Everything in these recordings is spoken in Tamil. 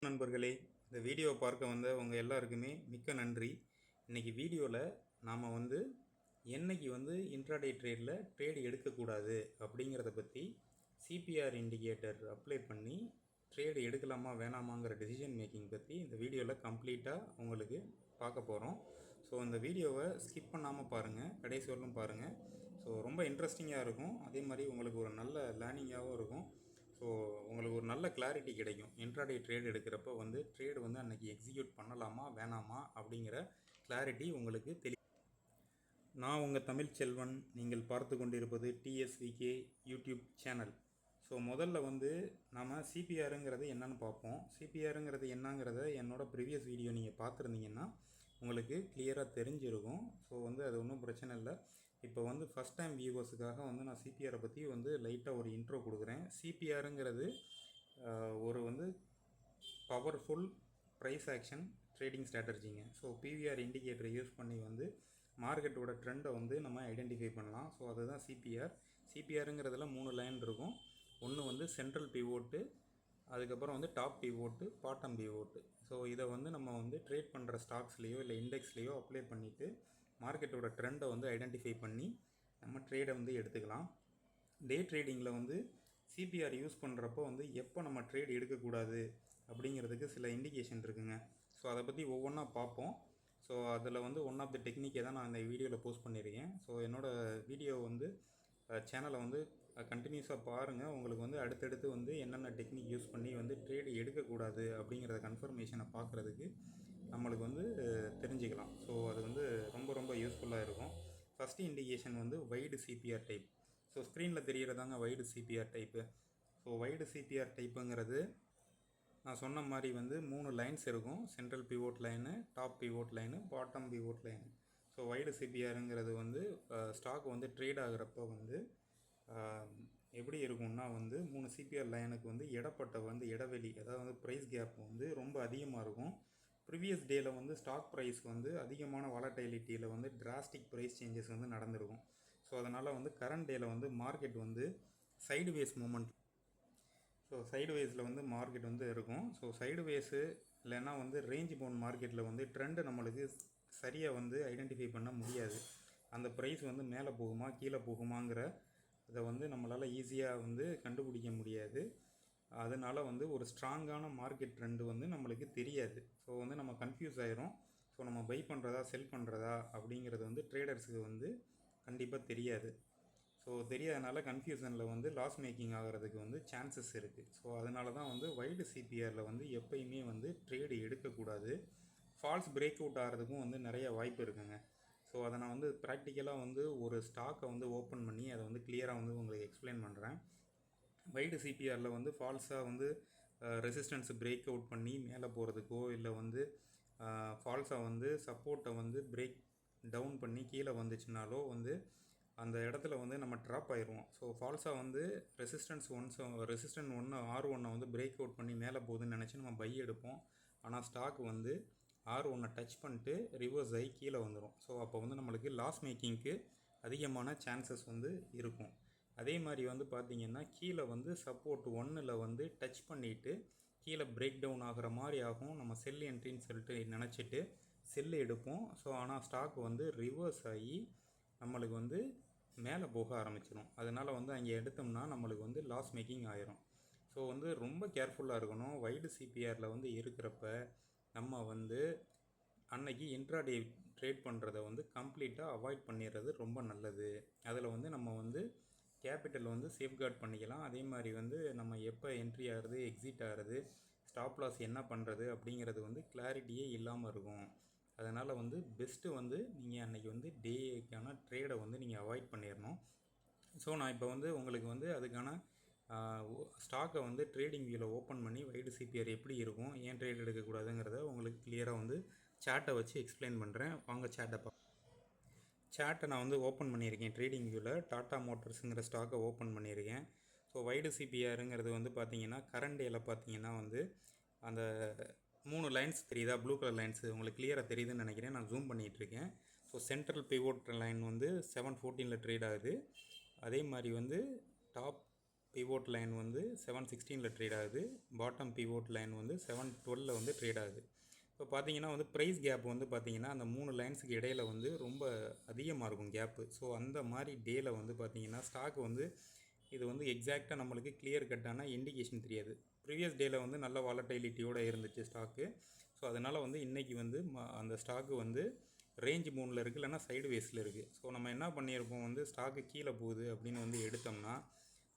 நண்பர்களே, இந்த வீடியோவை பார்க்க வந்த உங்கள் எல்லாருக்குமே மிக்க நன்றி. இன்றைக்கி வீடியோவில் நாம் என்னைக்கு இன்ட்ராடே ட்ரேடில் ட்ரேடு எடுக்கக்கூடாது அப்படிங்கிறத பற்றி சிபிஆர் இண்டிகேட்டர் அப்ளை பண்ணி ட்ரேடு எடுக்கலாமா வேணாமாங்கிற டெசிஷன் மேக்கிங் பற்றி இந்த வீடியோவில் கம்ப்ளீட்டாக உங்களுக்கு பார்க்க போகிறோம். ஸோ இந்த வீடியோவை ஸ்கிப் பண்ணாமல் பாருங்கள், கடைசி வரலும் பாருங்கள். ஸோ ரொம்ப இன்ட்ரெஸ்டிங்காக இருக்கும், அதே மாதிரி உங்களுக்கு ஒரு நல்ல லேர்னிங்காகவும் இருக்கும். ஸோ உங்களுக்கு ஒரு நல்ல கிளாரிட்டி கிடைக்கும். இன்ட்ராடே ட்ரேட் எடுக்கிறப்ப ட்ரேடு அன்றைக்கி எக்ஸிக்யூட் பண்ணலாமா வேணாமா அப்படிங்கிற கிளாரிட்டி உங்களுக்கு நான் உங்கள் தமிழ் செல்வன். நீங்கள் பார்த்து கொண்டிருப்பது டிஎஸ்விகே யூடியூப் சேனல். ஸோ முதல்ல நாம் சிபிஆருங்கிறது என்னன்னு பார்ப்போம். சிபிஆருங்கிறது என்னங்கிறத என்னோடய ப்ரீவியஸ் வீடியோ நீங்கள் பார்த்துருந்தீங்கன்னா உங்களுக்கு கிளியராக தெரிஞ்சிருக்கும். ஸோ அது ஒன்றும் பிரச்சனை இல்லை. இப்போ ஃபஸ்ட் டைம் வியூவர்ஸுக்காக நான் சிபிஆரை பற்றி லைட்டாக ஒரு இன்ட்ரோ கொடுக்குறேன். சிபிஆருங்கிறது ஒரு பவர்ஃபுல் ப்ரைஸ் ஆக்ஷன் ட்ரேடிங் ஸ்ட்ராட்டஜிங்க. ஸோ பிவிஆர் இண்டிகேட்டரை யூஸ் பண்ணி மார்க்கெட்டோட ட்ரெண்டை நம்ம ஐடென்டிஃபை பண்ணலாம். ஸோ அதுதான் சிபிஆர். சிபிஆருங்கிறதுல 3 லைன் இருக்கும். ஒன்று சென்ட்ரல் பிவோட்டு, அதுக்கப்புறம் top pivot, bottom pivot. So இதை நம்ம ட்ரேட் பண்ணுற ஸ்டாக்ஸ்லேயோ இல்லை இண்டெக்ஸ்லேயோ அப்ளை பண்ணிவிட்டு மார்க்கெட்டோட ட்ரெண்டை ஐடென்டிஃபை பண்ணி நம்ம ட்ரேடை எடுத்துக்கலாம். டே ட்ரேடிங்கில் சிபிஆர் யூஸ் பண்ணுறப்போ எப்போ நம்ம ட்ரேட் எடுக்கக்கூடாது அப்படிங்கிறதுக்கு சில இண்டிகேஷன் இருக்குங்க. ஸோ அதை பற்றி ஒவ்வொன்றா பார்ப்போம். ஸோ அதில் ஒன் ஆஃப் த டெக்னிக்கை தான் நான் இந்த வீடியோவில் போஸ்ட் பண்ணியிருக்கேன். ஸோ என்னோடய வீடியோ சேனலை கண்டினியூஸாக பாருங்கள். உங்களுக்கு அடுத்தடுத்து என்னென்ன டெக்னிக் யூஸ் பண்ணி ட்ரேடு எடுக்கக்கூடாது அப்படிங்கிறத கன்ஃபர்மேஷனை பார்க்குறதுக்கு நம்மளுக்கு தெரிஞ்சுக்கலாம். ஸோ அது ரொம்ப ரொம்ப யூஸ்ஃபுல்லாக இருக்கும். First indication wide CPR type. So ஸ்க்ரீனில் தெரிகிறதாங்க wide CPR type. So wide CPR டைப்புங்கிறது நான் சொன்ன மாதிரி 3 லைன்ஸ் இருக்கும். Central pivot line, top pivot line, bottom pivot line. So wide சிபிஆருங்கிறது ஸ்டாக் ட்ரேட் ஆகிறப்போ எப்படி இருக்கும்னா 3 சிபிஆர் லைனுக்கு இடப்பட்ட இடைவெளி, அதாவது ப்ரைஸ் கேப் ரொம்ப அதிகமாக இருக்கும். ப்ரீவியஸ் டேயில் ஸ்டாக் ப்ரைஸ் அதிகமான வாலடைலிட்டியில் டிராஸ்டிக் ப்ரைஸ் சேஞ்சஸ் நடந்திருக்கும். ஸோ அதனால் கரண்ட் டேயில் மார்க்கெட் சைடுவேஸ் மூமெண்ட். ஸோ சைடுவேஸில் மார்க்கெட் இருக்கும். ஸோ சைடுவேஸு இல்லைன்னா ரேஞ்ச் பவுண்ட் மார்க்கெட்டில் ட்ரெண்டு நம்மளுக்கு சரியாக ஐடென்டிஃபை பண்ண முடியாது. அந்த ப்ரைஸ் மேலே போகுமா கீழே போகுமாங்கிற அதை நம்மளால் ஈஸியாக கண்டுபிடிக்க முடியாது. அதனால் ஒரு ஸ்ட்ராங்கான மார்க்கெட் ட்ரெண்டு நம்மளுக்கு தெரியாது. ஸோ நம்ம கன்ஃபியூஸ் ஆயிரும். ஸோ நம்ம பை பண்ணுறதா செல் பண்ணுறதா அப்படிங்கிறது ட்ரேடர்ஸுக்கு கண்டிப்பாக தெரியாது. ஸோ தெரியாதனால கன்ஃபியூஷனில் லாஸ் மேக்கிங் ஆகிறதுக்கு சான்சஸ் இருக்குது. ஸோ அதனால தான் வைடு சிபிஆரில் எப்பயுமே ட்ரேடு எடுக்கக்கூடாது. ஃபால்ஸ் பிரேக் அவுட் ஆகிறதுக்கும் நிறைய வாய்ப்பு இருக்குங்க. ஸோ அதை நான் ப்ராக்டிக்கலாக ஒரு ஸ்டாக்கை ஓப்பன் பண்ணி அதை கிளியராக உங்களுக்கு எக்ஸ்பிளைன் பண்ணுறேன். வைடு சிபிஆரில் ஃபால்ஸாக ரெசிஸ்டன்ஸ் பிரேக் அவுட் பண்ணி மேலே போகிறதுக்கோ இல்லை ஃபால்ஸாக சப்போர்ட்டை பிரேக் டவுன் பண்ணி கீழே வந்துச்சுனாலோ அந்த இடத்துல நம்ம ட்ராப் ஆயிடுவோம். ஸோ ஃபால்ஸாக ரெசிஸ்டன்ட் 1 R1 பிரேக் அவுட் பண்ணி மேலே போகுதுன்னு நினச்சி நம்ம பை எடுப்போம். ஆனால் ஸ்டாக் R1 டச் பண்ணிட்டு ரிவர்ஸ் ஆகி கீழே வந்துடும். ஸோ அப்போ நம்மளுக்கு லாஸ் மேக்கிங்க்கு அதிகமான சான்சஸ் இருக்கும். அதே மாதிரி பார்த்திங்கன்னா கீழே சப்போர்ட் 1ல் டச் பண்ணிவிட்டு கீழே பிரேக் டவுன் ஆகிற மாதிரி ஆகும். நம்ம செல் என்ட்ரின்னு சொல்லிட்டு நினச்சிட்டு செல்லு எடுப்போம். ஸோ ஆனால் ஸ்டாக் ரிவர்ஸ் ஆகி நம்மளுக்கு மேலே போக ஆரம்பிச்சிடும். அதனால் அங்கே எடுத்தோம்னா நம்மளுக்கு லாஸ் மேக்கிங் ஆயிரும். ஸோ ரொம்ப கேர்ஃபுல்லாக இருக்கணும். வைடு சிபிஆரில் இருக்கிறப்ப நம்ம அன்னைக்கு இன்ட்ராடே ட்ரேட் பண்ணுறதை கம்ப்ளீட்டாக அவாய்ட் பண்ணிடுறது ரொம்ப நல்லது. அதில் நம்ம கேபிட்டல் சேஃப்கார்ட் பண்ணிக்கலாம். அதே மாதிரி நம்ம எப்போ என்ட்ரி ஆகிறது எக்ஸிட் ஆகிறது ஸ்டாப் லாஸ் என்ன பண்ணுறது அப்படிங்கிறது கிளாரிட்டியே இல்லாமல் இருக்கும். அதனால் பெஸ்ட்டு நீங்கள் அன்றைக்கி டேக்கான ட்ரேடை நீங்கள் அவாய்ட் பண்ணிடணும். ஸோ நான் இப்போ உங்களுக்கு அதுக்கான ஸ்டாக்கை ட்ரேடிங் வியூவில் ஓப்பன் பண்ணி வைடு சிபிஆர் எப்படி இருக்கும், ஏன் ட்ரேட் எடுக்கக்கூடாதுங்கிறத உங்களுக்கு கிளியராக சார்ட்டை வச்சு எக்ஸ்பிளைன் பண்ணுறேன். வாங்க சார்ட்டை நான் ஓப்பன் பண்ணியிருக்கேன். ட்ரேடிங் வியூவில் டாடா மோட்டர்ஸுங்கிற ஸ்டாக்கை ஓப்பன் பண்ணியிருக்கேன். ஸோ வைடு சிபிஆருங்கிறது பார்த்திங்கன்னா கரண்ட் டேயில் பார்த்திங்கன்னா அந்த 3 லைன்ஸ் தெரியுதா, ப்ளூ கலர் லைன்ஸு உங்களுக்கு கிளியராக தெரியுதுன்னு நினைக்கிறேன். நான் ஜூம் பண்ணிகிட்ருக்கேன். So central pivot line 714 trade ஆகுது. அதே மாதிரி டாப் பிவோட் லைன் வந்து 716 ட்ரேட் ஆகுது. பாட்டம் பிவோட் லைன் வந்து 712 வந்து ட்ரேட் ஆகுது. இப்போ பார்த்தீங்கன்னா வந்து ப்ரைஸ் கேப் வந்து பார்த்தீங்கன்னா அந்த 3 லைன்ஸுக்கு இடையில வந்து ரொம்ப அதிகமாக இருக்கும் கேப்பு. ஸோ அந்த மாதிரி டேயில் வந்து பார்த்தீங்கன்னா ஸ்டாக் வந்து இது வந்து எக்ஸாக்டாக நம்மளுக்கு கிளியர் கட்டான இண்டிகேஷன் தெரியாது. ப்ரீவியஸ் டேயில் வந்து நல்ல வாலட்டிலிட்டியோடு இருந்துச்சு ஸ்டாக்கு. ஸோ அதனால் வந்து இன்றைக்கி வந்து அந்த ஸ்டாக்கு வந்து ரேஞ்ச் மூணில் இருக்குது, இல்லைனா சைடு வேஸில் இருக்குது. ஸோ நம்ம என்ன பண்ணியிருப்போம் வந்து ஸ்டாக்கு கீழே போகுது அப்படின்னு வந்து எடுத்தோம்னா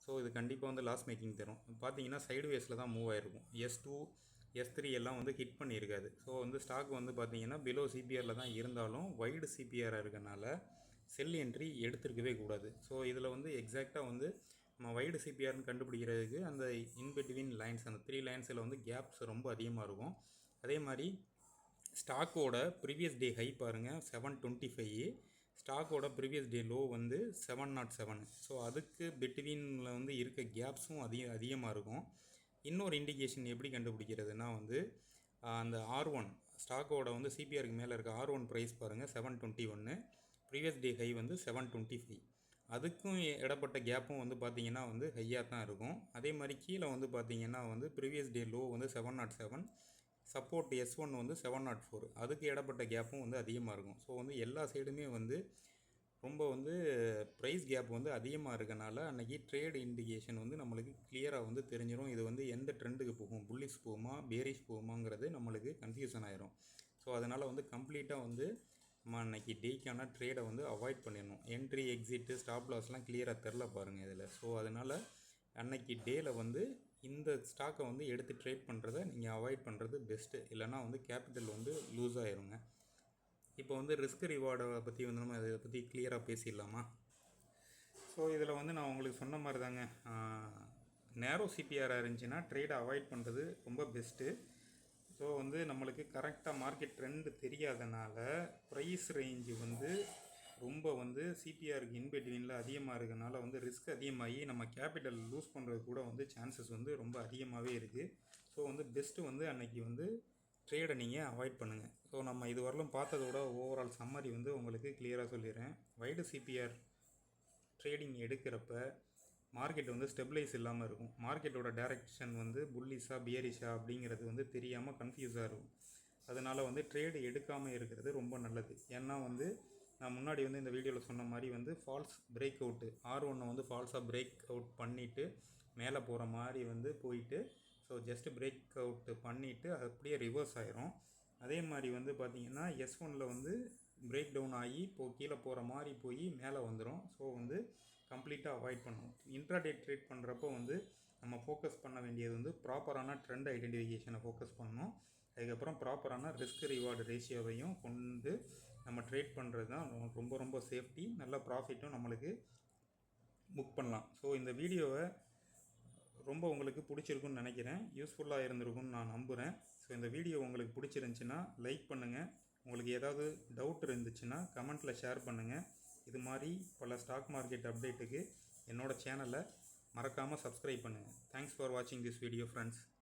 ஸோ இது கண்டிப்பாக வந்து லாஸ் மேக்கிங் தரும். பார்த்தீங்கன்னா சைடு வேஸில் தான் மூவ் ஆகிருக்கும். S2 S3 எல்லாம் வந்து ஹிட் பண்ணியிருக்காது. ஸோ வந்து ஸ்டாக் வந்து பார்த்தீங்கன்னா பிலோ சிபிஆரில் தான் இருந்தாலும் வைடு சிபிஆராக இருக்கனால செல் என்ட்ரி எடுத்துருக்கவே கூடாது. ஸோ இதில் வந்து எக்ஸாக்டாக வந்து நம்ம வைடு சிபிஆர்னு கண்டுபிடிக்கிறதுக்கு அந்த இன்பிட்வீன் லைன்ஸ் அந்த 3 லைன்ஸில் வந்து கேப்ஸ் ரொம்ப அதிகமாக இருக்கும். அதே மாதிரி ஸ்டாக்கோட ப்ரீவியஸ் டே ஹை பாருங்கள் 725, ஸ்டாக்கோட ப்ரீவியஸ் டே லோ வந்து 707. ஸோ அதுக்கு பிட்வீனில் வந்து இருக்க கேப்ஸும் அதிகமாக இருக்கும். இன்னொரு இண்டிகேஷன் எப்படி கண்டுபிடிக்கிறதுனா வந்து அந்த R1 ஸ்டாக்கோட வந்து சிபிஆருக்கு மேலே இருக்க R1 ப்ரைஸ் பாருங்கள் 721, ப்ரீவியஸ் டே ஹை வந்து 725. அதுக்கும் இடப்பட்ட கேப்பும் வந்து பார்த்திங்கன்னா வந்து ஹையாக தான் இருக்கும். அதே மாதிரி கீழே வந்து பார்த்திங்கன்னா வந்து ப்ரீவியஸ் டே லோ வந்து 707, சப்போர்ட் S1 வந்து 704, அதுக்கு இடப்பட்ட கேப்பும் வந்து அதிகமாக இருக்கும். ஸோ வந்து எல்லா சைடுமே வந்து ரொம்ப வந்து ப்ரைஸ் கேப் வந்து அதிகமாக இருக்கனால அன்றைக்கி ட்ரேட் இண்டிகேஷன் வந்து நம்மளுக்கு கிளியராக வந்து தெரிஞ்சிடும். இது வந்து எந்த ட்ரெண்டுக்கு போகும், புல்லிஷ் போகுமா பேரிஷ் போகுமாங்கிறது நம்மளுக்கு கன்ஃபியூஷன் ஆயிரும். ஸோ அதனால் வந்து கம்ப்ளீட்டாக வந்து நம்ம அன்றைக்கி டேக்கான ட்ரேடை வந்து அவாய்ட் பண்ணிடணும். என்ட்ரி எக்ஸிட்டு ஸ்டாப் லாஸ்லாம் கிளியராக தெரில பாருங்கள் இதில். ஸோ அதனால் அன்னைக்கு டேயில் வந்து இந்த ஸ்டாக்கை வந்து எடுத்து ட்ரேட் பண்ணுறதை நீங்கள் அவாய்ட் பண்ணுறது பெஸ்ட்டு. இல்லைனா வந்து கேபிட்டல் வந்து லூஸ் ஆயிருங்க. இப்போ வந்து ரிஸ்க் ரிவார்டை பற்றி வந்து நம்ம இதை பற்றி கிளியராக பேசிடலாமா? ஸோ இதில் வந்து நான் உங்களுக்கு சொன்ன மாதிரி தாங்க, நேரோ சிபிஆராக இருந்துச்சுன்னா ட்ரேடை அவாய்ட் பண்ணுறது ரொம்ப பெஸ்ட்டு. ஸோ வந்து நம்மளுக்கு கரெக்டாக மார்க்கெட் ட்ரெண்டு தெரியாதனால ப்ரைஸ் ரேஞ்சு வந்து ரொம்ப வந்து சிபிஆருக்கு இன்பிட்வீனில் அதிகமாக இருக்கனால வந்து ரிஸ்க் அதிகமாகி நம்ம கேபிட்டல் லூஸ் பண்ணுறது கூட வந்து சான்சஸ் வந்து ரொம்ப அதிகமாகவே இருக்குது. ஸோ வந்து பெஸ்ட்டு வந்து அன்றைக்கி வந்து ட்ரேடை நீங்கள் அவாய்ட் பண்ணுங்கள். ஸோ நம்ம இது வரலும் பார்த்ததோட ஓவரால் சம்மரி வந்து உங்களுக்கு கிளியராக சொல்லிடுறேன். வைடு சிபிஆர் ட்ரேடிங் எடுக்கிறப்ப மார்க்கெட் வந்து ஸ்டெபிளைஸ் இல்லாமல் இருக்கும். மார்க்கெட்டோட டைரக்ஷன் வந்து புல்லிஷா பியரிஷா அப்படிங்கிறது வந்து தெரியாமல் கன்ஃபியூஸாக இருக்கும். அதனால் வந்து ட்ரேடு எடுக்காமல் இருக்கிறது ரொம்ப நல்லது. ஏன்னா வந்து நான் முன்னாடி வந்து இந்த வீடியோவில் சொன்ன மாதிரி வந்து ஃபால்ஸ் பிரேக் அவுட்டு R1 வந்து ஃபால்ஸாக பிரேக் அவுட் பண்ணிவிட்டு மேலே போகிற மாதிரி வந்து போயிட்டு ஸோ ஜஸ்ட்டு பிரேக் அவுட்டு பண்ணிவிட்டு அப்படியே ரிவர்ஸ் ஆயிரும். அதே மாதிரி வந்து பார்த்திங்கன்னா S1 வந்து பிரேக் டவுன் ஆகி கீழே போகிற மாதிரி போய் மேலே வந்துடும். ஸோ வந்து கம்ப்ளீட்டாக அவாய்ட் பண்ணணும். இன்ட்ராடே ட்ரேட் பண்ணுறப்போ வந்து நம்ம ஃபோக்கஸ் பண்ண வேண்டியது வந்து ப்ராப்பரான ட்ரெண்ட் ஐடென்டிஃபிகேஷனை ஃபோக்கஸ் பண்ணணும். அதுக்கப்புறம் ப்ராப்பரான ரிஸ்க் ரிவார்டு ரேஷியோவையும் கொண்டு நம்ம ட்ரேட் பண்ணுறது தான் ரொம்ப ரொம்ப சேஃப்டி. நல்ல ப்ராஃபிட்டும் நம்மளுக்கு புக் பண்ணலாம். ஸோ இந்த வீடியோவை ரொம்ப உங்களுக்கு பிடிச்சிருக்குன்னு நினைக்கிறேன், யூஸ்ஃபுல்லாக இருந்திருக்குன்னு நான் நம்புகிறேன். ஸோ இந்த வீடியோ உங்களுக்கு பிடிச்சிருந்துச்சின்னா லைக் பண்ணுங்கள். உங்களுக்கு ஏதாவது டவுட் இருந்துச்சுன்னா கமெண்ட்டில் ஷேர் பண்ணுங்கள். இது மாதிரி பல ஸ்டாக் மார்க்கெட் அப்டேட்டுக்கு என்னோடய சேனலை மறக்காமல் சப்ஸ்கிரைப் பண்ணுங்கள். தேங்க்ஸ் ஃபார் வாட்சிங் திஸ் வீடியோ ஃப்ரெண்ட்ஸ்.